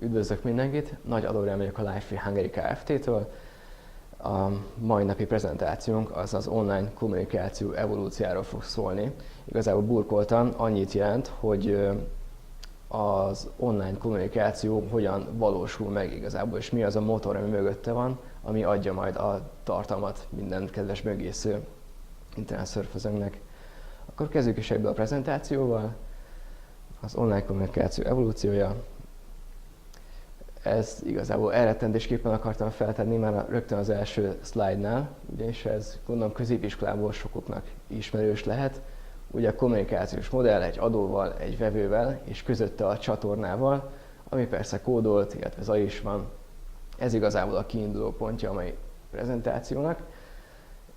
Üdvözlök mindenkit! Nagy Adorján vagyok a Life Hungary Kft-től. A mai napi prezentációnk az online kommunikáció evolúciójáról fog szólni. Igazából burkoltan annyit jelent, hogy az online kommunikáció hogyan valósul meg igazából, és mi az a motor, ami mögötte van, ami adja majd a tartalmat minden kedves mögésző internetszörfözőnknek. Akkor kezdjük is ebből a prezentációval. Az online kommunikáció evolúciója. Ezt igazából elrettentésképpen akartam feltenni már rögtön az első szlájdnál, ugyanis ez gondolom középiskolából sokoknak ismerős lehet. Ugye a kommunikációs modell egy adóval, egy vevővel és közötte a csatornával, ami persze kódolt, illetve zaj is van. Ez igazából a kiinduló pontja a mai prezentációnak.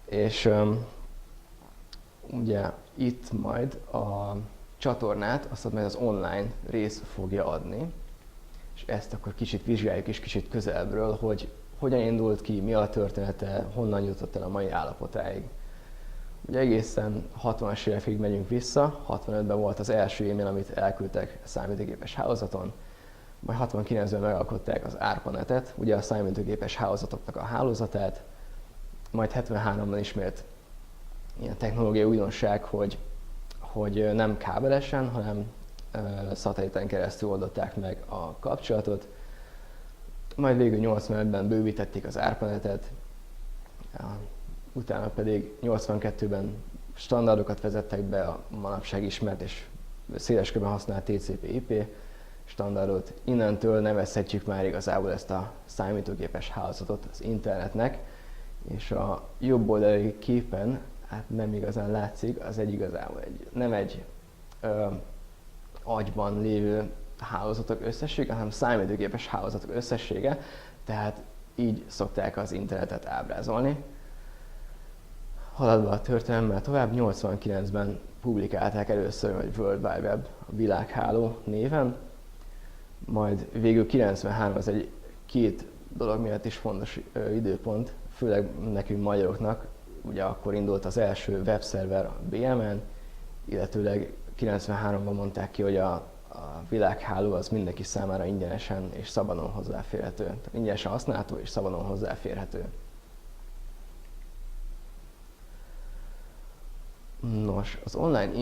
És ugye itt majd a csatornát, azt majd az online rész fogja adni. És ezt akkor kicsit vizsgáljuk is kicsit közelebbről, hogy hogyan indult ki, mi a története, honnan jutott el a mai állapotáig. Ugye egészen 60-as évekig megyünk vissza, 65-ben volt az első e-mail, amit elküldtek számítógépes hálózaton, majd 69-ben megalkották az ARPANET-et, ugye a számítógépes hálózatoknak a hálózatát, majd 73-ban ismét ilyen technológiai újdonság, hogy nem kábelesen, hanem szatelliten keresztül oldották meg a kapcsolatot. Majd végül 85-ben bővítették az ARPANET-et, utána pedig 82-ben standardokat vezettek be a manapság ismert és széles körben használt TCP/IP standardot. Innentől nevezhetjük már igazából ezt a számítógépes hálózatot az internetnek, és a jobb oldali képen hát nem igazán látszik, az igazából nem egy agyban lévő hálózatok összessége, hanem számítógépes hálózatok összessége, tehát így szokták az internetet ábrázolni. Haladva a történelemmel tovább, 89-ben publikálták először, hogy World Wide Web, a világháló néven, majd végül 93 az egy két dolog miatt is fontos időpont, főleg nekünk magyaroknak, ugye akkor indult az első webszerver a BMN, illetőleg 93-ban mondták ki, hogy a világháló az mindenki számára ingyenesen és szabadon hozzáférhető. Tehát ingyenesen használható és szabadon hozzáférhető. Nos, az online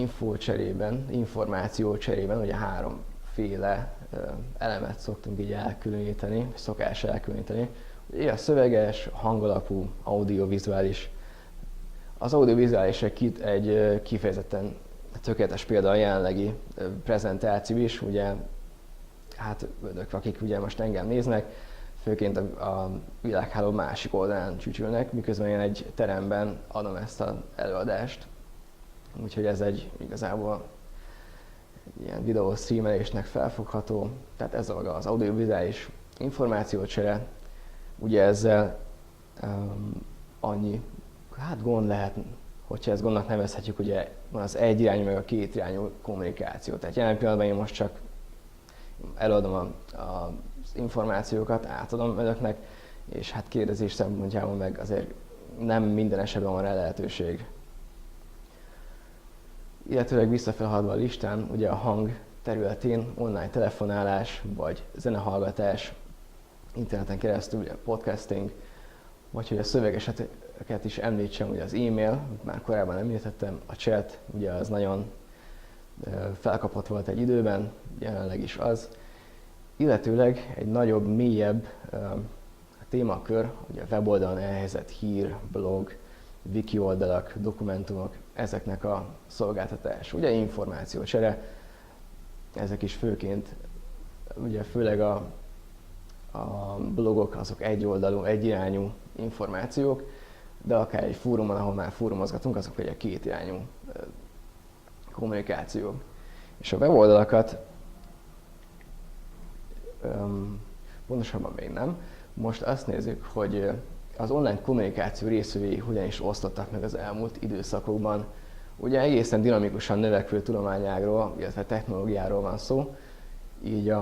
információ cserében ugye háromféle elemet szoktunk így elkülöníteni, szokás elkülöníteni. Ugye a szöveges, hangalapú, audiovizuális. Az audiovizuális egy kifejezetten tökéletes példa a jelenlegi prezentáció is, ugye, hát önök, akik ugye most engem néznek, főként a világháló másik oldalán csücsülnek, miközben én egy teremben adom ezt az előadást. Úgyhogy ez igazából ilyen videó streamelésnek felfogható, tehát ez az audiovizuális információcsere. Ugye ezzel annyi gond lehet, hogyha ezt gondnak nevezhetjük, ugye van az egyirányú meg a kétirányú kommunikáció. Tehát jelen pillanatban én most csak előadom az információkat, átadom önöknek, és hát kérdezés szempontjából meg azért nem minden esetben van rá lehetőség. Illetőleg visszafelhaladva a listán, ugye a hang területén online telefonálás, vagy zenehallgatás, interneten keresztül, ugye podcasting, vagy hogy a szövegeseket is említsem, ugye az e-mail, már korábban említettem, a chat, ugye az nagyon felkapott volt egy időben, jelenleg is az. Illetőleg egy nagyobb, mélyebb témakör, ugye a weboldalon elhelyezett hír, blog, wiki oldalak, dokumentumok, ezeknek a szolgáltatás. Ugye információcsere, ezek is főként, ugye főleg a blogok azok egyoldalú, egyirányú információk, de akár egy fórumon, ahol már fórumozgatunk, azok ugye kétirányú kommunikációk. És a weboldalakat pontosabban még nem. Most azt nézzük, hogy az online kommunikáció részvevői hogyan is osztottak meg az elmúlt időszakokban. Ugye egészen dinamikusan növekvő tudományágról, illetve technológiáról van szó, így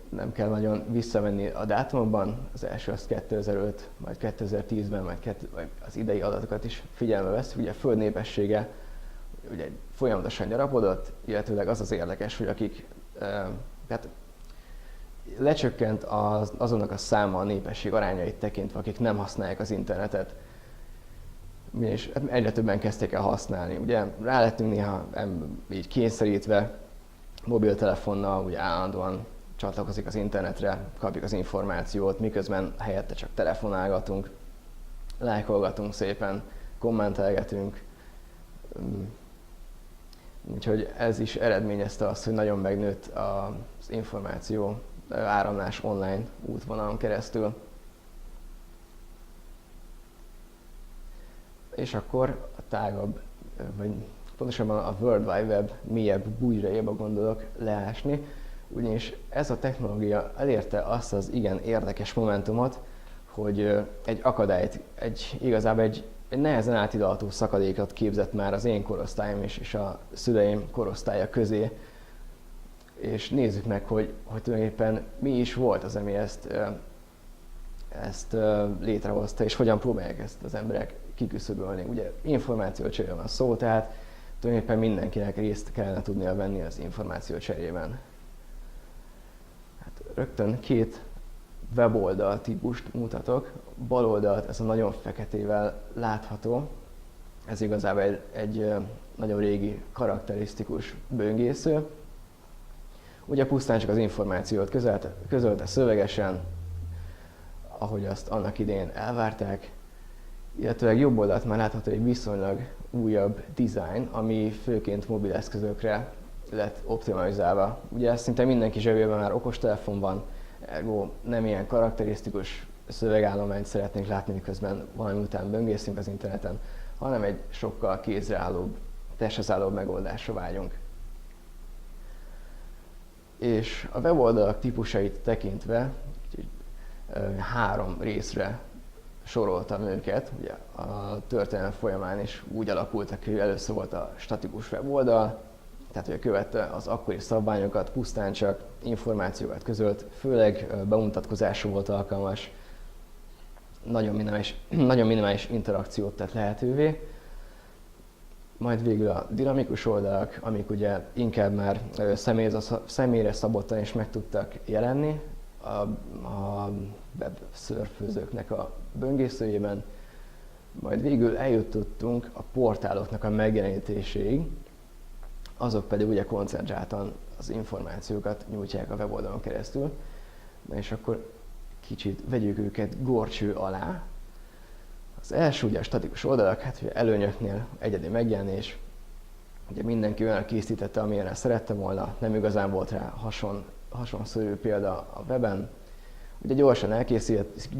nem kell nagyon visszamenni a dátumokban, az első az 2005, majd 2010-ben, majd az idei adatokat is figyelme veszünk. Ugye a Föld népessége ugye folyamatosan gyarapodott, illetőleg az az érdekes, hogy akik, tehát lecsökkent azonnak a száma, a népesség arányait tekintve, akik nem használják az internetet. És egyre többen kezdték el használni. Ugye rá lettünk néha így kényszerítve, mobiltelefonnal ugye állandóan csatlakozik az internetre, kapjuk az információt, miközben helyette csak telefonálgatunk, lájkolgatunk szépen, kommentelgetünk. Úgyhogy ez is eredményezte azt, hogy nagyon megnőtt az információ áramlás online útvonalon keresztül. És akkor a tágabb, vagy pontosabban a World Wide Web mélyebb bújraiba gondolok leásni, ugyanis ez a technológia elérte azt az igen érdekes momentumot, hogy egy akadályt, igazából egy nehezen átidalható szakadékot képzett már az én korosztályom és a szüleim korosztálya közé. És nézzük meg, hogy tulajdonképpen mi is volt az, ami ezt létrehozta, és hogyan próbálják ezt az emberek kiküszöbölni. Ugye információcserére van szó, tehát tulajdonképpen mindenkinek részt kellene tudnia venni az információcserében. Hát rögtön két weboldal típust mutatok. Bal oldalt ez a nagyon feketével látható, ez igazából egy nagyon régi karakterisztikus böngésző. Ugye pusztán csak az információt közölte szövegesen, ahogy azt annak idején elvárták, illetőleg jobb oldalt már látható egy viszonylag újabb design, ami főként mobileszközökre lett optimalizálva. Ugye szinte mindenki zsebében már okostelefon van, ergo nem ilyen karakterisztikus szövegállományt szeretnénk látni, miközben valami után böngészünk az interneten, hanem egy sokkal kézreállóbb, testhez állóbb megoldásra vágyunk. És a weboldalak típusait tekintve 3 részre soroltam őket. Ugye a történelem folyamán is úgy alakultak, hogy először volt a statikus weboldal, tehát hogy követte az akkori szabványokat, pusztán csak információkat közölt, főleg bemutatkozásra volt alkalmas, nagyon minimális interakciót tett lehetővé. Majd végül a dinamikus oldalak, amik ugye inkább már személyre szabottan is meg tudtak jelenni a web szörfőzőknek a böngészőjében. Majd végül eljutottunk a portáloknak a megjelenítéséig, azok pedig ugye koncentráltan az információkat nyújtják a weboldalon keresztül. Na és akkor kicsit vegyük őket górcső alá. Az első ugye a statikus oldalak, hát ugye előnyöknél egyedi megjelenés, ugye mindenki olyan készítette, amilyenre szerette volna, nem igazán volt rá hasonszörű példa a weben. Ugye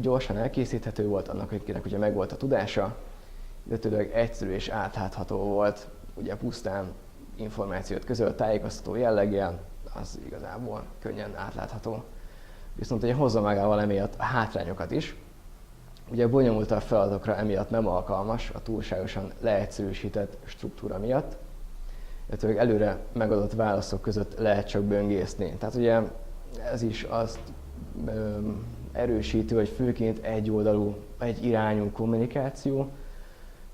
gyorsan elkészíthető volt, annak akinek ugye megvolt a tudása, illetőleg egyszerű és átlátható volt, ugye pusztán információt közölt tájékoztató jelleggel, az igazából könnyen átlátható. Viszont ugye hozza magával emiatt a hátrányokat is. Ugye bonyolultabb feladatokra emiatt nem alkalmas a túlságosan leegyszerűsített struktúra miatt, illetve előre megadott válaszok között lehet csak böngészni. Tehát ugye ez is azt erősíti, hogy főként egyoldalú, egyirányú kommunikáció,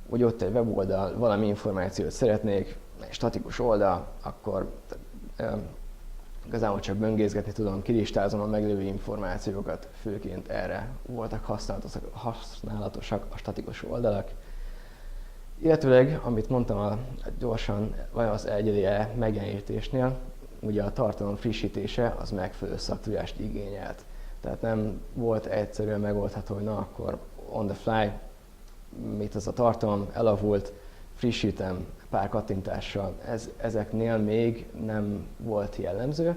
hogy ott egy weboldal, valami információt szeretnék, egy statikus oldal, akkor igazából csak böngészgetni tudom, kilistázom a meglévő információkat, főként erre voltak használatosak a statikus oldalak. Illetőleg, amit mondtam gyorsan, vagy az egyedi megjelenítésnél, ugye a tartalom frissítése az megfelelő szaktudást igényelt. Tehát nem volt egyszerűen megoldható, hogy na akkor on the fly, mit az a tartalom, elavult, frissítem pár kattintással. Ezeknél még nem volt jellemző,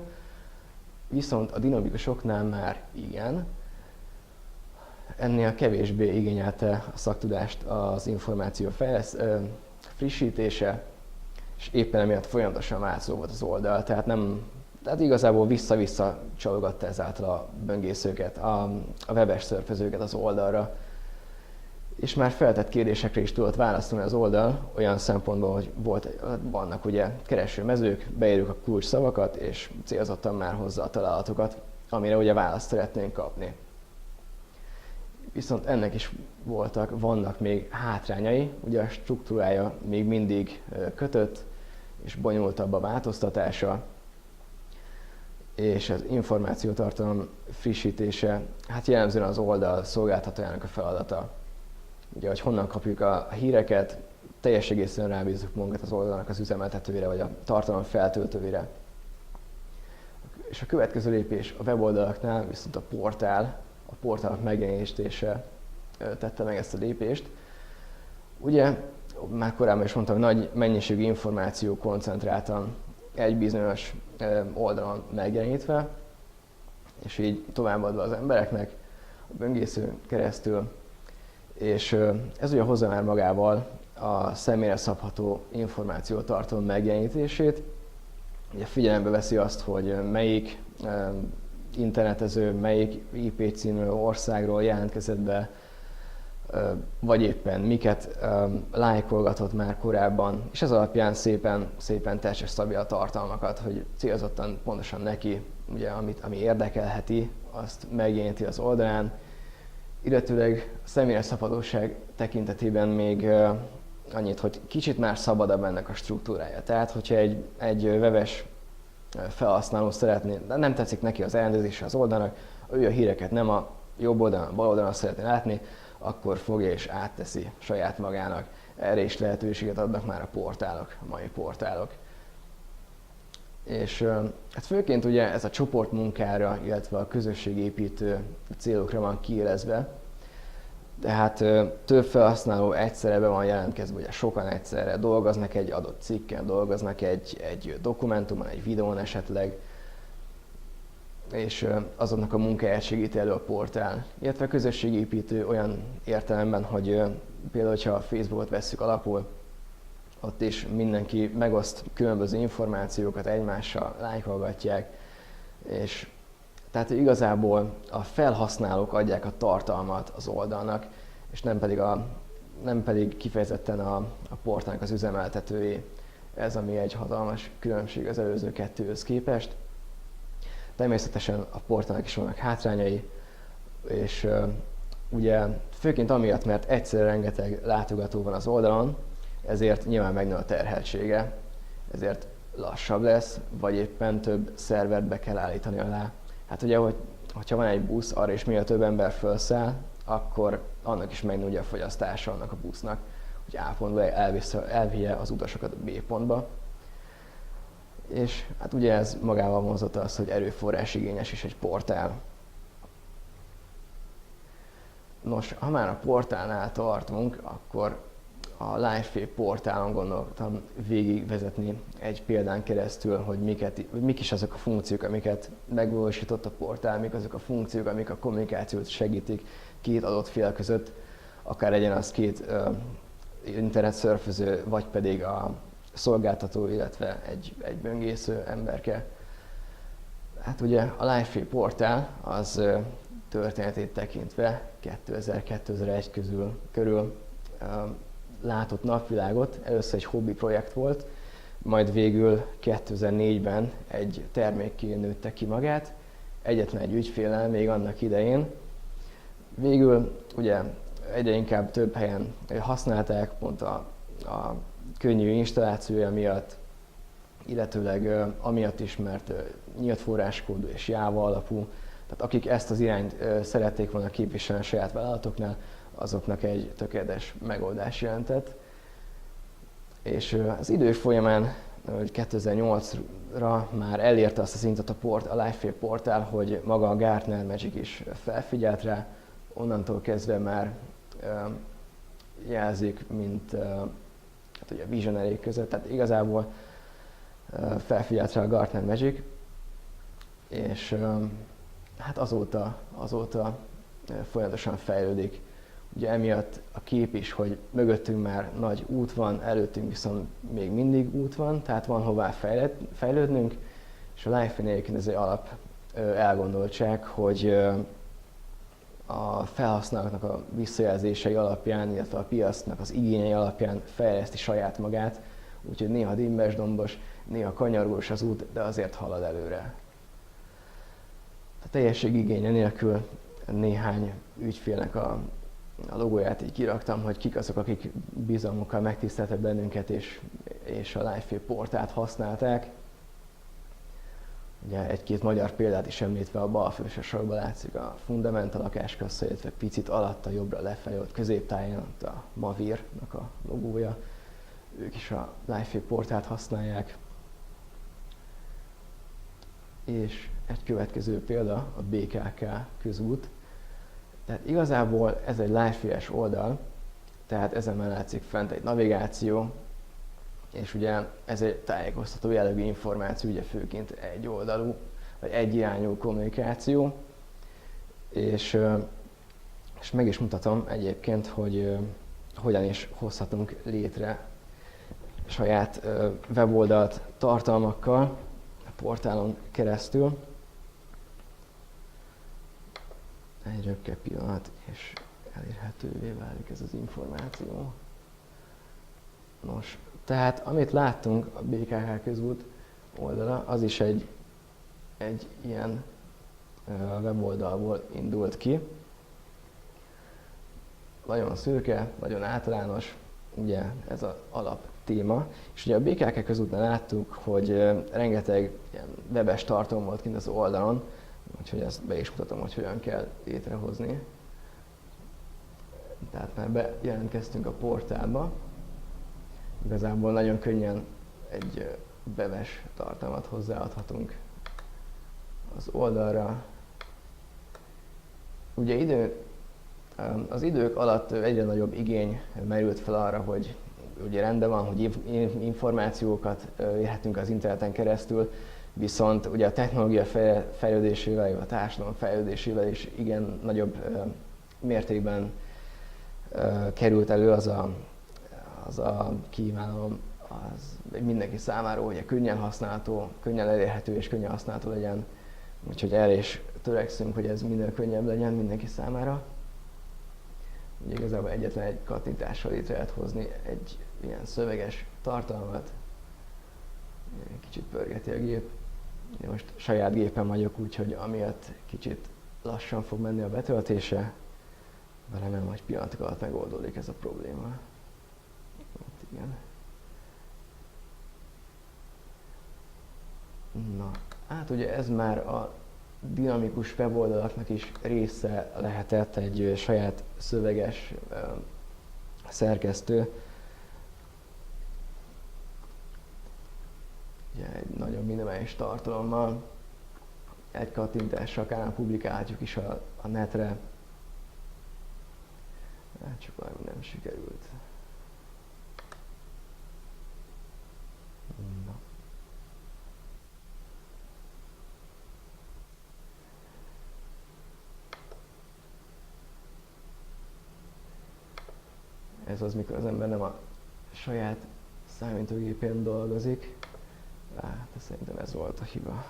viszont a dinamikusoknál már igen. Ennél kevésbé igényelte a szaktudást az információ frissítése, és éppen emiatt folyamatosan változó volt az oldal, tehát igazából vissza-vissza csalogatta ezáltal a böngészőket, a webes szörfözőket az oldalra. És már feltett kérdésekre is tudott válaszolni az oldal, olyan szempontból, hogy vannak ugye keresőmezők, beírjuk a kulcs szavakat, és célzottan már hozza a találatokat, amire ugye választ szeretnénk kapni. Viszont ennek is vannak még hátrányai, ugye a struktúrája még mindig kötött, és bonyolultabb a változtatása, és az információtartalom frissítése, hát jellemzően az oldal szolgáltatójának a feladata. Ugye, hogy honnan kapjuk a híreket, teljes egészen rábízzuk magunkat az oldalnak az üzemeltetőjére, vagy a tartalom feltöltőjére. És a következő lépés a weboldalaknál viszont a portálok megjelenítése tette meg ezt a lépést. Ugye, már korábban is mondtam, hogy nagy mennyiségű információ koncentráltan egy bizonyos oldalon megjelenítve, és így továbbadva az embereknek a böngészőn keresztül. És ez ugye hozza már magával a személyre szabható információtartalom megjelenítését. Ugye figyelembe veszi azt, hogy melyik internetező, melyik IP című országról jelentkezett be, vagy éppen miket lájkolgatott már korábban, és ez alapján szépen testre szabja a tartalmakat, hogy célzottan pontosan neki, ugye, ami érdekelheti, azt megjeleníti az oldalán. Illetőleg a személyes szabadság tekintetében még annyit, hogy kicsit már szabadabb ennek a struktúrája. Tehát, hogyha egy webes felhasználó szeretné, de nem tetszik neki az elrendezése az oldalnak, ő a híreket nem a jobb oldalon, a bal oldalon szeretné látni, akkor fogja és átteszi saját magának. Erre is lehetőséget adnak már a mai portálok. És hát főként ugye ez a csoportmunkára, illetve a közösségépítő célokra van kiélezve. Tehát több felhasználó egyszerre be van jelentkezve, ugye sokan egyszerre dolgoznak egy adott cikken, dolgoznak egy dokumentumon, egy videón esetleg, és azoknak a munkáját segíti elő a portál. Illetve a közösségépítő olyan értelemben, hogy például, ha a Facebookot vesszük alapul, ott is mindenki megoszt különböző információkat, egymással lájkolgatják, és tehát igazából a felhasználók adják a tartalmat az oldalnak, és nem pedig kifejezetten a portálnak az üzemeltetői. Ez ami egy hatalmas különbség az előző kettőhöz képest. Természetesen a portálnak is vannak hátrányai, és ugye főként amiatt, mert egyszerre rengeteg látogató van az oldalon, ezért nyilván megnő a terheltsége, ezért lassabb lesz, vagy éppen több szervert be kell állítani alá. Hát ugye, hogyha van egy busz, arra is minél több ember felszáll, akkor annak is megnő ugye a fogyasztása annak a busznak, hogy A pontba elvigye az utasokat B pontba. És hát ugye ez magával vonzott az, hogy erőforrás igényes is egy portál. Nos, ha már a portálnál tartunk, akkor a Lifefy portálon gondoltam végigvezetni egy példán keresztül, hogy mik is azok a funkciók, amiket megvalósított a portál, mik azok a funkciók, amik a kommunikációt segítik két adott fél között, akár legyen az két internetszörföző, vagy pedig a szolgáltató, illetve egy böngésző emberke. Hát ugye a Lifefy portál az történetét tekintve 2000-2001 körül látott napvilágot. Először egy hobbi projekt volt, majd végül 2004-ben egy termékké nőtte ki magát, egyetlen egy ügyféllel még annak idején. Végül ugye egyre inkább több helyen használták, pont a könnyű installációja miatt, illetőleg amiatt is, mert nyílt forráskódú és Java alapú. Tehát akik ezt az irányt szerették volna képviselni a saját vállalatoknál, azoknak egy tökéletes megoldás jelentett. És az idő folyamán 2008-ra már elérte azt a szintet a Lifefy portál, hogy maga a Gartner Magic is felfigyelt rá, onnantól kezdve már jelzik, mint hát ugye a visionary között, tehát igazából felfigyelt rá a Gartner Magic, és hát azóta folyamatosan fejlődik. Ugye emiatt a kép is, hogy mögöttünk már nagy út van, előttünk viszont még mindig út van, tehát van hová fejlődnünk, és a Lifefy-nél egyébként ez egy alap elgondoltság, hogy a felhasználóknak a visszajelzései alapján, illetve a piacnak az igényei alapján fejleszti saját magát, úgyhogy néha dimbes-dombos, néha kanyargós az út, de azért halad előre. A teljesség igénye nélkül néhány ügyfélnek a logóját így kiraktam, hogy kik azok, akik bizalmukkal megtiszteltek bennünket és a Lifefy portált használták. Ugye egy-két magyar példát is említve, a bal felső sorban látszik a Fundamental lakáskassa, illetve picit alatta, jobbra lefelé, ott középtáján ott a Mavir-nak a logója. Ők is a Lifefake portált használják. És egy következő példa a BKK közút. Tehát igazából ez egy Lifefake-es oldal, tehát ezen már látszik fent egy navigáció, és ugye ez egy tájékoztató jellegű információ, ugye főként egy oldalú, vagy egy irányú kommunikáció, és meg is mutatom egyébként, hogy hogyan is hozhatunk létre saját weboldalt tartalmakkal a portálon keresztül. Egy röpke pillanat, és elérhetővé válik ez az információ. Nos, tehát amit láttunk a BKK közút oldala, az is egy ilyen weboldalból indult ki. Nagyon szürke, nagyon általános, ugye ez az alap téma. És ugye a BKK közútnál láttuk, hogy rengeteg ilyen webes tartalom volt kint az oldalon, úgyhogy ezt be is mutatom, hogy hogyan kell létrehozni. Tehát már bejelentkeztünk a portálba. Igazából nagyon könnyen egy webes tartalmat hozzáadhatunk az oldalra. Ugye az idők alatt egyre nagyobb igény merült fel arra, hogy ugye rendben van, hogy információkat érhetünk az interneten keresztül, viszont ugye a technológia fejlődésével, a társadalom fejlődésével is igen nagyobb mértékben került elő az a kívánalom az mindenki számára, hogy könnyen használható, könnyen elérhető és könnyen használható legyen. Úgyhogy erre is törekszünk, hogy ez minél könnyebb legyen mindenki számára. Ugye igazából egyetlen egy kattintással létre lehet hozni egy ilyen szöveges tartalmat. Kicsit pörgeti a gép. Én most saját gépen vagyok, úgyhogy amiatt kicsit lassan fog menni a betöltése. De remélem, hogy pillanatok alatt megoldódik ez a probléma. Itt igen. Na, hát ugye ez már a dinamikus weboldalaknak is része lehetett, egy saját szöveges szerkesztő. Ugye egy nagyon minimális tartalommal, egy kattintással akár publikálhatjuk is a netre. Hát csak valami nem sikerült. Na. Ez az, mikor az ember nem a saját számítógépén dolgozik. De szerintem ez volt a hiba.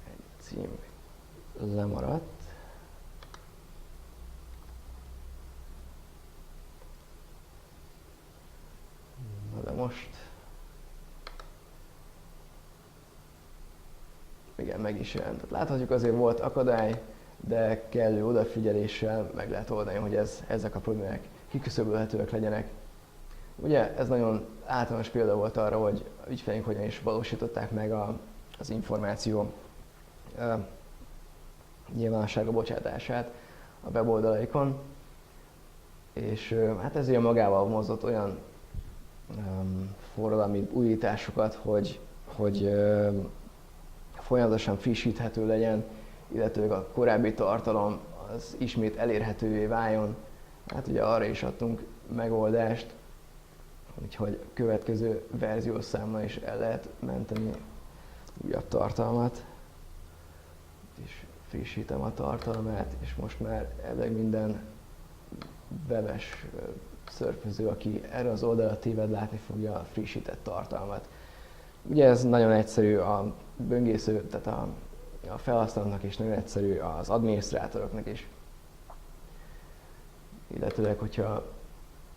Egy cím lemaradt. Na de most... Igen, meg is jelent. Láthatjuk, azért volt akadály, de kellő odafigyeléssel meg lehet oldani, hogy ezek a problémák kiküszöbölhetőek legyenek. Ugye ez nagyon általános példa volt arra, hogy a ügyfeleink hogyan is valósították meg az információ nyilvánosságra bocsátását a weboldalaikon, és hát ez ugye magával mozott olyan forradalmi újításokat, hogy folyamatosan frissíthető legyen, illetve a korábbi tartalom az ismét elérhetővé váljon. Hát ugye arra is adtunk megoldást, úgyhogy következő verziószámmal is el lehet menteni újabb tartalmat. Itt is frissítem a tartalmát, és most már elég minden webes szörföző, aki erre az oldalra téved, látni fogja a frissített tartalmat. Ugye ez nagyon egyszerű a böngésző, tehát a felhasználóknak is nagyon egyszerű, az adminisztrátoroknak is. Illetőleg, hogyha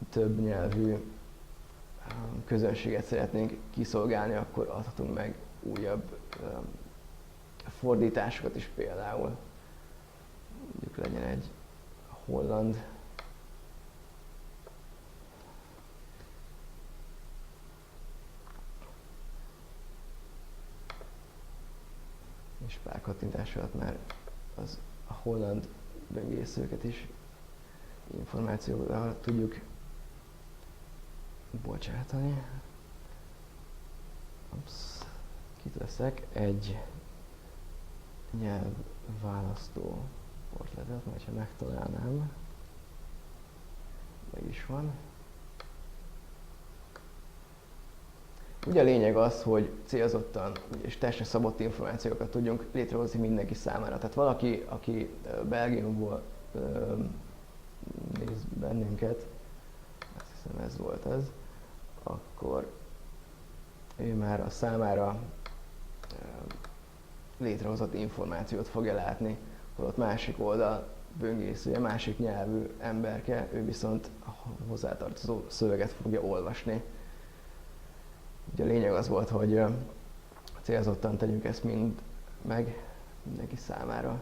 több nyelvű közönséget szeretnénk kiszolgálni, akkor adhatunk meg újabb fordításokat is például. Mondjuk legyen egy holland. És pár kattintás alatt már a holland böngészőket is információval tudjuk bocsátani. Kiteszek egy nyelvválasztó portletet, majd ha megtalálnám, meg is van. Ugye a lényeg az, hogy célzottan és testre szabott információkat tudjunk létrehozni mindenki számára. Tehát valaki, aki Belgiumból néz bennünket, azt hiszem ez volt ez, akkor ő már a számára létrehozott információt fogja látni, holott másik oldal böngészője, másik nyelvű emberke, ő viszont a hozzátartozó szöveget fogja olvasni. Ugye a lényeg az volt, hogy célzottan tegyünk ezt mind meg mindenki számára.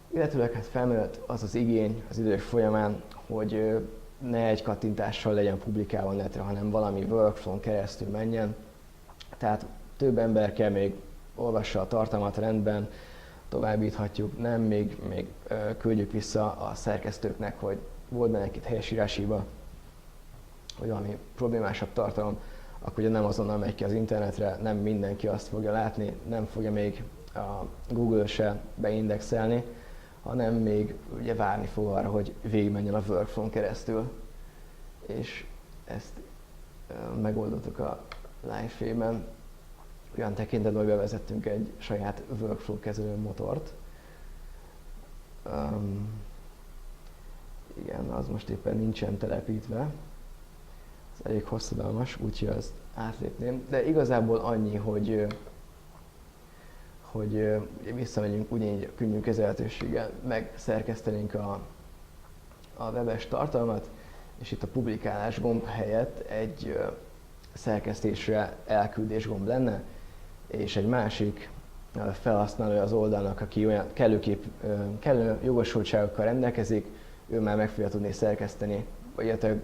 Illetőleg hát felmerült az az igény az idők folyamán, hogy ne egy kattintással legyen publikálva netre, hanem valami workflow-n keresztül menjen. Tehát több ember kell még olvassa a tartalmat rendben, továbbíthatjuk, nem még küldjük vissza a szerkesztőknek, hogy volt benne egy helyesírási hiba, vagy valami problémásabb tartalom, akkor ugye nem azonnal megy ki az internetre, nem mindenki azt fogja látni, nem fogja még a Google se beindexelni, hanem még ugye várni fog arra, hogy végigmenjen a workflow-n keresztül. És ezt megoldottuk a Live-ben, olyan tekintetben, hogy bevezettünk egy saját workflow kezelő motort. Igen, az most éppen nincsen telepítve. Ez elég hosszadalmas, úgyhogy azt átlépném. De igazából annyi, hogy visszamegyünk ugyanígy könnyű kezelhetőséggel, megszerkesztenénk a webes tartalmat, és itt a publikálás gomb helyett egy szerkesztésre elküldés gomb lenne, és egy másik felhasználója az oldalnak, aki olyan kellő jogosultságokkal rendelkezik, ő már meg fogja tudni szerkeszteni, vagy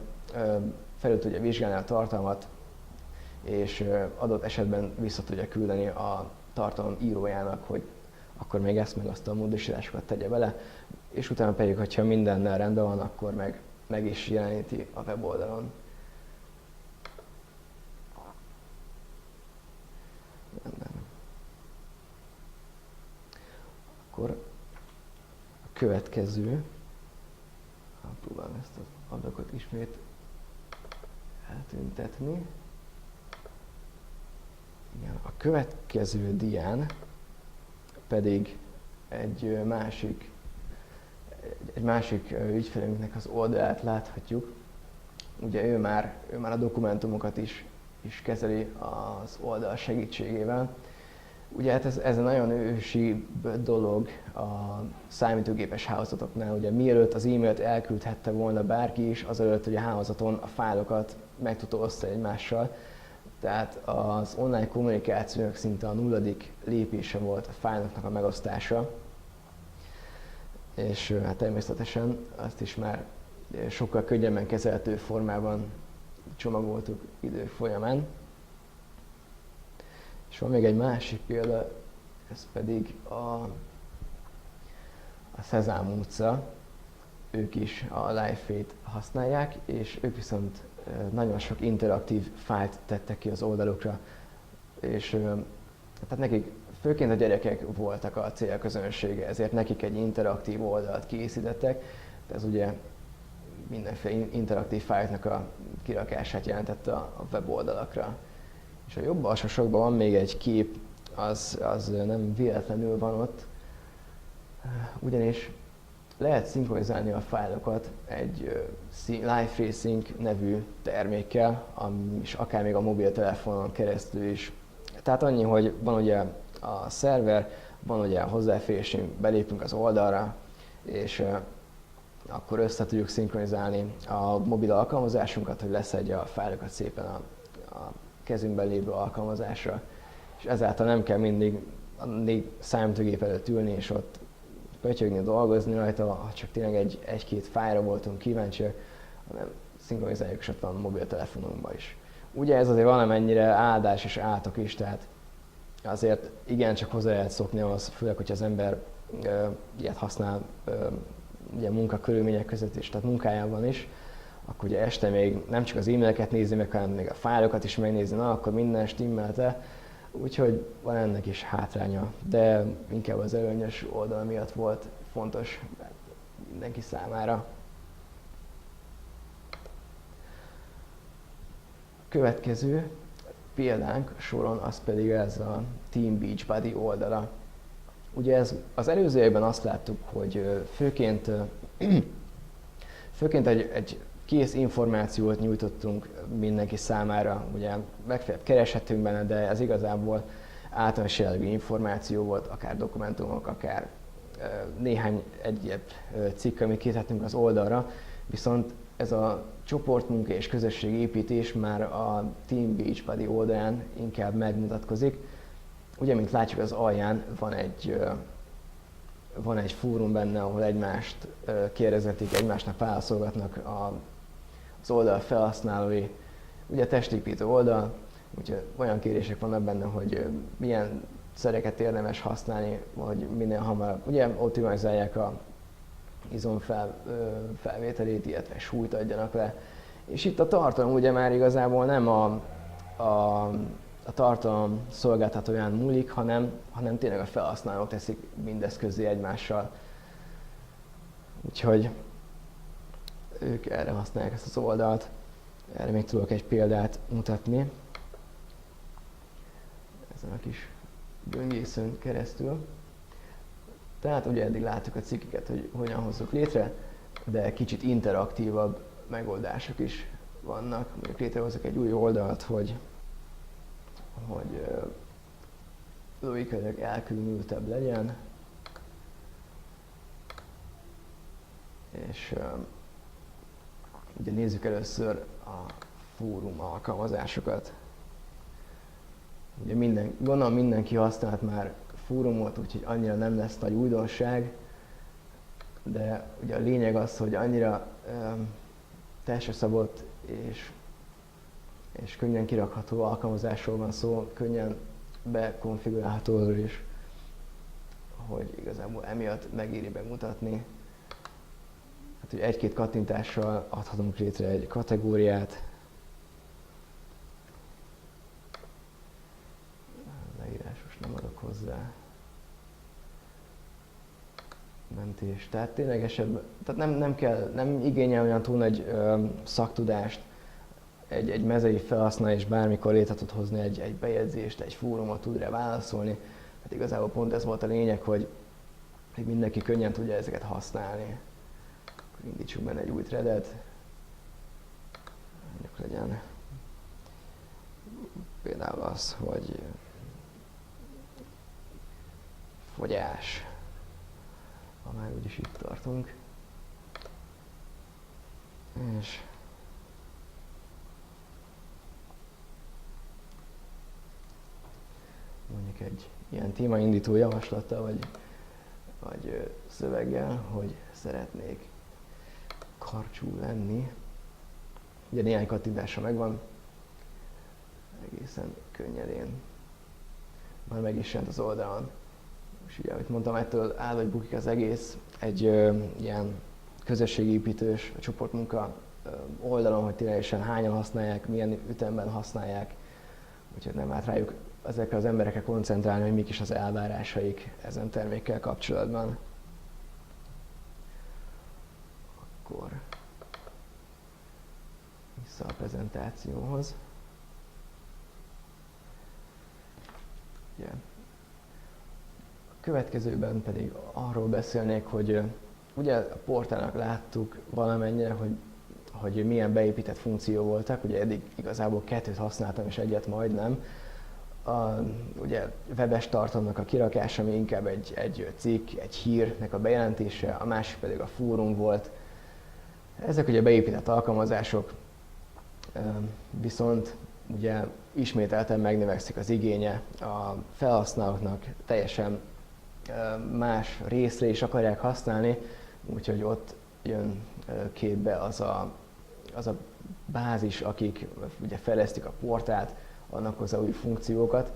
felül tudja vizsgálni a tartalmat, és adott esetben vissza tudja küldeni a tartalom írójának, hogy akkor még ezt meg azt a módosításokat tegye bele, és utána pedig, hogyha mindennel rendben van, akkor meg is jeleníti a weboldalon. Akkor a következő, próbálom ezt az ablakot ismét eltüntetni. Igen, a következő dián pedig egy másik ügyfelünknek az oldalát láthatjuk. Ugye ő már a dokumentumokat is kezeli az oldal segítségével. Ugye hát ez egy nagyon ősi dolog a számítógépes hálózatoknál. Ugye mielőtt az e-mailt elküldhette volna bárki is, azelőtt, hogy a hálózaton a fájlokat meg tudta osztani egymással. Tehát az online kommunikációnak szinte a nulladik lépése volt a fájloknak a megosztása. És hát természetesen azt is már sokkal könnyebben kezelhető formában csomagoltuk idők folyamán. És van még egy másik példa, ez pedig a Szezám utca. Ők is a Live-t használják, és ők viszont nagyon sok interaktív fájlt tettek ki az oldalukra. És tehát nekik, főként a gyerekek voltak a célközönsége, ezért nekik egy interaktív oldalt készítettek. Ez ugye mindenféle interaktív fájloknak a kirakását jelentette a weboldalakra. És a jobb alsó sorokban van még egy kép, az nem véletlenül van ott, ugyanis lehet szinkronizálni a fájlokat egy Live FreeSync nevű termékkel, és akár még a mobiltelefonon keresztül is. Tehát annyi, hogy van ugye a szerver, van ugye a hozzáférésünk, belépünk az oldalra, és akkor össze tudjuk szinkronizálni a mobil alkalmazásunkat, hogy leszedje a fájlokat szépen a kezünkben lévő alkalmazásra. És ezáltal nem kell mindig a 4 számítógép előtt ülni, és ott pötyögni, dolgozni rajta, ha csak tényleg egy-két fájra voltunk kíváncsiak, hanem szinkronizáljuk is ott a mobiltelefonunkba is. Ugye ez azért valamennyire áldás és átok is, tehát azért igencsak hozzá lehet szokni ahhoz, főleg, hogyha az ember ilyet használ ugye munkakörülmények között is, tehát munkájában is, akkor ugye este még nem csak az e-maileket nézi meg, hanem még a fájlokat is megnézi, na akkor minden stimmelte, úgyhogy van ennek is hátránya, de inkább az előnyös oldal miatt volt fontos mindenki számára. A következő példánk soron az pedig ez a Team Beachbody oldala. Ugye ez az előzőekben azt láttuk, hogy főként egy kész információt nyújtottunk mindenki számára, ugye legfeljebb kereshetünk benne, de ez igazából általános jellegű információ volt, akár dokumentumok, akár néhány egyéb cikk, amit készítettünk az oldalra, viszont ez a csoportmunka és közösségépítés már a Team Beachbody oldalán inkább megmutatkozik. Ugye, mint látjuk az alján, van egy fórum benne, ahol egymást kérdezgetik, egymásnak válaszolgatnak az oldal felhasználói. Ugye testépítő oldal, úgyhogy olyan kérések vannak benne, hogy milyen szereket érdemes használni, hogy minél hamarabb. Ugye optimalizálják a izom felvételét, illetve súlyt adjanak le. És itt a tartalom ugye már igazából nem a tartalom szolgáltatóján múlik, hanem tényleg a felhasználók teszik mindezt közzé egymással. Úgyhogy ők erre használják ezt az oldalt. Erre még tudok egy példát mutatni. Ezen a kis böngészőn keresztül. Tehát ugye eddig láttuk a cikkeket, hogy hogyan hozzuk létre, de kicsit interaktívabb megoldások is vannak. Mondjuk létrehozok egy új oldalt, hogy logikailag elkülönültebb legyen. És ugye nézzük először a fórum alkalmazásokat. Ugye gondolom mindenki használt már fórumot, úgyhogy annyira nem lesz nagy újdonság, de ugye a lényeg az, hogy annyira testre szabott és könnyen kirakható alkalmazásról van szó, könnyen bekonfigurálható is, hogy igazából emiatt megéri bemutatni. Hát, hogy egy-két kattintással adhatunk létre egy kategóriát. Leírásos nem adok hozzá. Mentés. Tehát ténylegesebb, tehát nem igényel olyan túl nagy szaktudást, egy mezei felhasználó és bármikor létre tud hozni egy bejegyzést, egy fórumot tud rá válaszolni. Hát igazából pont ez volt a lényeg, hogy mindenki könnyen tudja ezeket használni. Akkor indítsuk benne egy új threadet. Mondjuk legyen például az, hogy fogyás. Ha már úgyis itt tartunk. És mondjuk egy ilyen témaindító javaslattal, vagy szöveggel, hogy szeretnék karcsú lenni. Ugye néhány kattintása megvan, egészen könnyedén már meg is jelent az oldalon. És ugye, ahogy mondtam, ettől áll vagy bukik az egész egy ilyen közösségépítős, csoportmunka oldalon, hogy ténylegesen hányan használják, milyen ütemben használják, úgyhogy nem állt rájuk ezekre az emberekre koncentrálni, hogy mik is az elvárásaik ezen termékkel kapcsolatban. Akkor vissza a prezentációhoz. Ugye. A következőben pedig arról beszélnék, hogy ugye a portálnak láttuk valamennyire, hogy milyen beépített funkció voltak, ugye eddig igazából 2 használtam és 1 majdnem. Ugye webes tartalomnak a kirakása, ami inkább egy cikk, egy hírnek a bejelentése, a másik pedig a fórum volt. Ezek ugye beépített alkalmazások, viszont ugye ismételten megnövekszik az igénye a felhasználóknak, teljesen más részre is akarják használni, úgyhogy ott jön képbe az a bázis, akik ugye fejlesztik a portált, annak hozzá új funkciókat,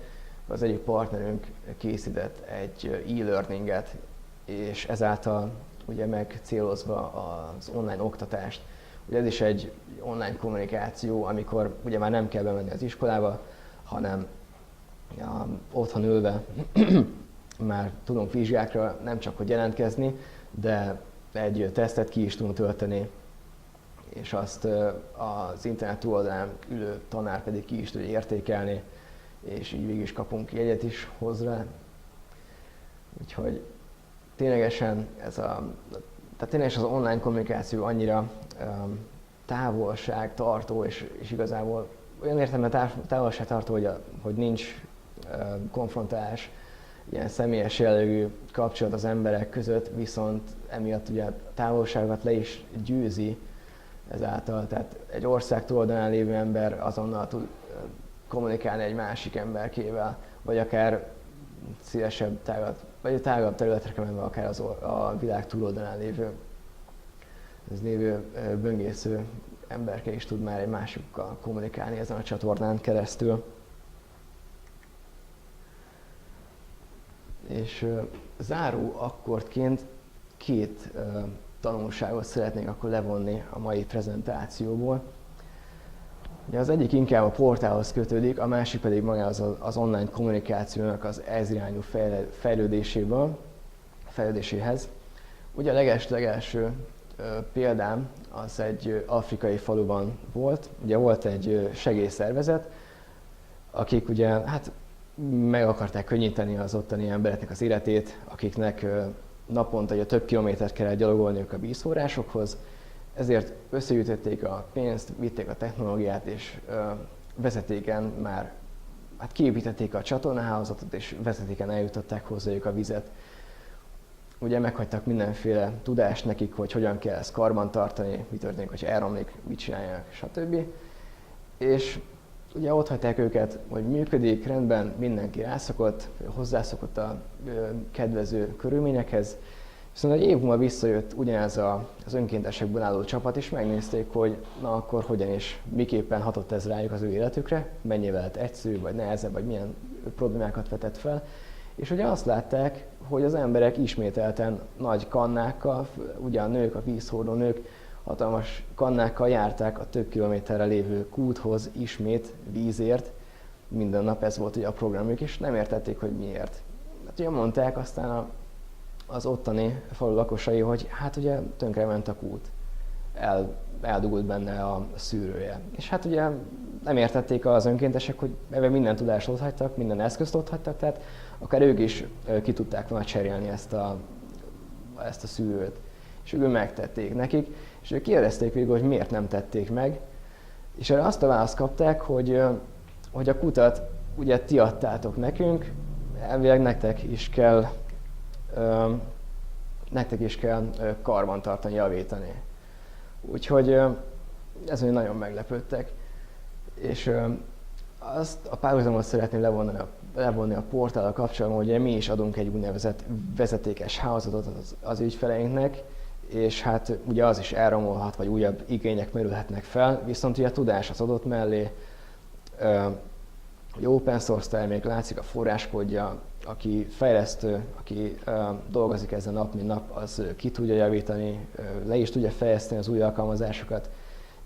az egyik partnerünk készített egy e-learninget, és ezáltal ugye megcélozva az online oktatást. Ugye ez is egy online kommunikáció, amikor ugye már nem kell bemenni az iskolába, hanem otthon ülve már tudunk vizsgákra nem csak hogy jelentkezni, de egy tesztet ki is tudunk tölteni, és azt az internet túloldalán ülő tanár pedig ki is tudja értékelni, és így végig is kapunk jegyet is hozzá. Úgyhogy ténylegesen az online kommunikáció annyira távolságtartó, és igazából olyan értelemben távolságtartó, hogy nincs konfrontálás, ilyen személyes jellegű kapcsolat az emberek között, viszont emiatt ugye a távolságokat le is győzi ezáltal. Tehát egy ország túloldalán lévő ember azonnal tud kommunikálni egy másik emberkével, vagy akár szélesebb, tágabb területekre menve akár a világ túloldalán lévő böngésző emberke is tud már egy másikkal kommunikálni ezen a csatornán keresztül. És záró akkordként két tanulságot szeretnék akkor levonni a mai prezentációból. Ugye az egyik inkább a portálhoz kötődik, a másik pedig magához az online kommunikációnak az ez irányú fejlődéséhez. Ugye a legelső példám az egy afrikai faluban volt. Ugye volt egy segélyszervezet, akik ugye meg akarták könnyíteni az ottani embereknek az életét, akiknek naponta ugye több kilométert kellett gyalogolniuk a vízforrásokhoz, ezért összegyűjtötték a pénzt, vitték a technológiát, és vezetéken már kiépítették a csatornahálózatot, és vezetéken eljutották hozzájuk a vizet. Ugye meghagytak mindenféle tudást nekik, hogy hogyan kell ezt karbantartani, mi történik, hogy elromlik, mit csinálják, stb. És ugye ott hagyták őket, hogy működik, rendben, mindenki rászokott, hozzászokott a kedvező körülményekhez. Viszont egy év múlva visszajött ugyanez az önkéntesekből álló csapat, és megnézték, hogy na akkor hogyan és miképpen hatott ez rájuk az ő életükre, mennyivel lett egyszerűbb, vagy nehezebb, vagy milyen problémákat vetett fel. És ugye azt látták, hogy az emberek ismételten nagy kannákkal, ugye a nők, a vízhordó nők, hatalmas kannákkal járták a több kilométerre lévő kúthoz ismét vízért. Minden nap ez volt ugye a programjuk, és nem értették, hogy miért. Hát ugye mondták aztán az ottani falu lakosai, hogy hát ugye tönkrement a kút, eldugult benne a szűrője. És hát ugye nem értették az önkéntesek, hogy ebben minden tudást ott hagytak, minden eszközt ott hagytak, tehát akár ők is ki tudták volna cserélni ezt a szűrőt. És ők megtették nekik, és ők kérdezték végül, hogy miért nem tették meg. És erre azt a választ kapták, hogy a kutat ugye ti adtátok nekünk, elvileg nektek is kell karbantartani, javítani. Úgyhogy ezen nagyon meglepődtek. És azt a párhuzamot szeretném levonni a portállal kapcsolatban, hogy mi is adunk egy úgynevezett vezetékes hálózatot az ügyfeleinknek, és hát ugye az is elromolhat, vagy újabb igények merülhetnek fel, viszont ugye a tudás az adott mellé, hogy open source termék, látszik a forráskódja, aki fejlesztő, aki dolgozik ezen nap, mint nap, az ki tudja javítani, le is tudja fejleszteni az új alkalmazásokat.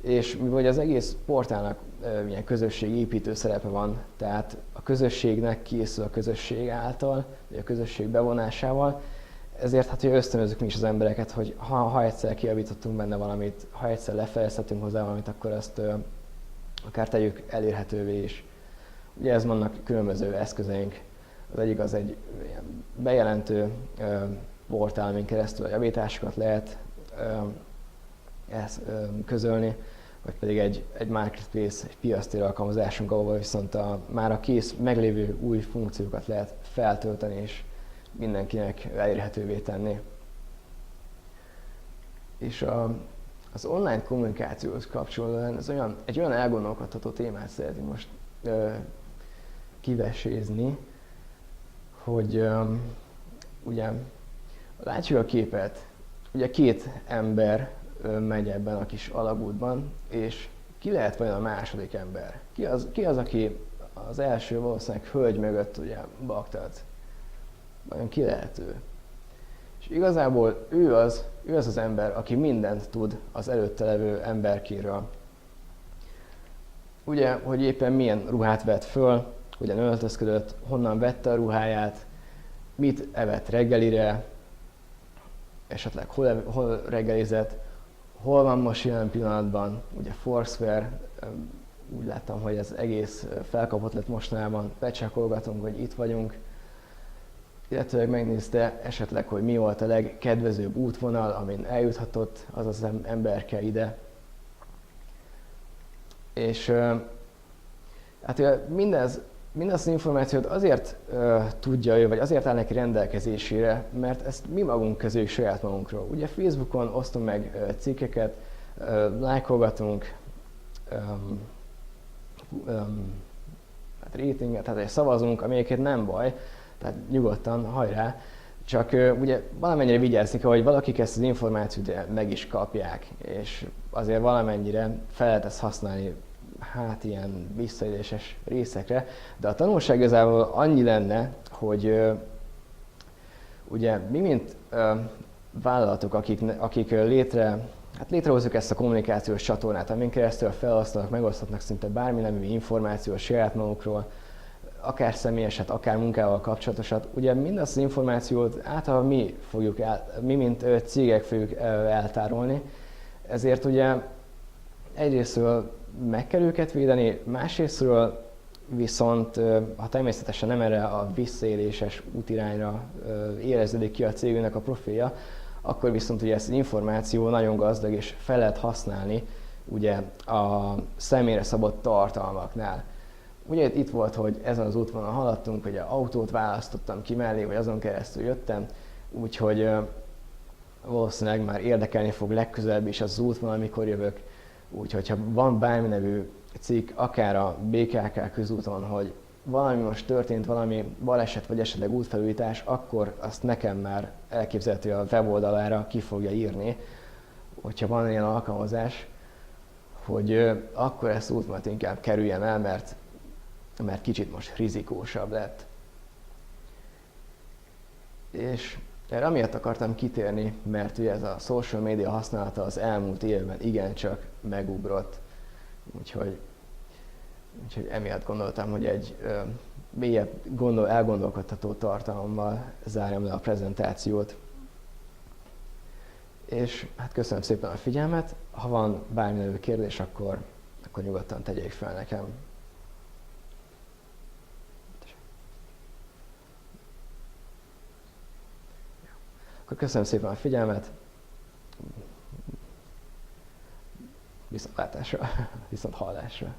És mivel az egész portálnak milyen közösségépítő szerepe van, tehát a közösségnek készül a közösség által, vagy a közösség bevonásával, ezért hát, hogy ösztönözzük mi is az embereket, hogy ha egyszer kijavítottunk benne valamit, ha egyszer lefejlesztettünk hozzá valamit, akkor azt akár tegyük elérhetővé is. Ugye ez vannak különböző eszközeink. Az egyik az egy ilyen bejelentő portál, amin keresztül a javításokat lehet közölni, vagy pedig egy marketplace, egy piactér alkalmazásunk, ahol viszont már a kész meglévő új funkciókat lehet feltölteni és mindenkinek elérhetővé tenni. És az online kommunikációhoz kapcsolódóan egy olyan elgondolkodható témát szeretnék most kivesézni, hogy ugye látjuk a képet, ugye két ember megy ebben a kis alagútban, és ki lehet vajon a második ember? Ki az, aki az első valószínűleg hölgy mögött ugye Bagdad. Nagyon ki lehet ő. És igazából ő az ember, aki mindent tud az előtte levő emberkéről. Ugye, hogy éppen milyen ruhát vett föl, hogyan öltözködött, honnan vette a ruháját, mit evett reggelire, esetleg hol reggelizett, hol van most jelen pillanatban, ugye Foursquare, úgy láttam, hogy ez egész felkapott lett mostanában, becsekolgatunk, hogy itt vagyunk, illetve megnézte esetleg, hogy mi volt a legkedvezőbb útvonal, amin eljuthatott az az emberke ide. És hát mindezt az információt azért tudja ő, vagy azért áll neki rendelkezésére, mert ezt mi magunk közöljük saját magunkról. Ugye Facebookon osztunk meg cikkeket, lájkolgatunk, hát ratinget, tehát szavazunk, amelyeket nem baj, tehát nyugodtan, hajrá. Csak ugye valamennyire vigyázni kell, hogy valakik ezt az információt meg is kapják, és azért valamennyire fel lehet ezt használni, hát ilyen visszaéléses részekre, de a tanulság igazából annyi lenne, hogy ugye mi, mint vállalatok, akik létrehozzuk ezt a kommunikációs csatornát, amin keresztül felosztanak, megosztatnak szinte bármi nemű információt saját magukról, akár személyeset, akár munkával kapcsolatosat, ugye mindazt az információt általában mi mint cégek fogjuk eltárolni, ezért ugye egyrésztről meg kell őket védeni, másrésztről viszont, ha természetesen nem erre a visszaéléses útirányra éreződik ki a cégünknek a profilja, akkor viszont ugye ezt az információ nagyon gazdag és fel lehet használni ugye a személyre szabott tartalmaknál. Ugye itt volt, hogy ezen az útvonalon haladtunk, hogy autót választottam ki mellé, vagy azon keresztül jöttem, úgyhogy valószínűleg már érdekelni fog legközelebb is az útvonal, amikor jövök. Úgyhogy ha van bármi nevű cikk, akár a BKK közúton, hogy valami most történt, valami baleset vagy esetleg útfelújítás, akkor azt nekem már elképzelhető, a weboldalára ki fogja írni, hogyha van ilyen alkalmazás, hogy akkor ezt útvonalat inkább kerüljem el, mert kicsit most rizikósabb lett. És erre amiatt akartam kitérni, mert ugye ez a social media használata az elmúlt évben igencsak megugrott. Úgyhogy emiatt gondoltam, hogy egy mélyebb elgondolkodtató tartalommal zárjam le a prezentációt. És hát köszönöm szépen a figyelmet, ha van bármilyen kérdés, akkor nyugodtan tegyék fel nekem. Akkor köszönöm szépen a figyelmet, viszontlátásra, viszont hallásra.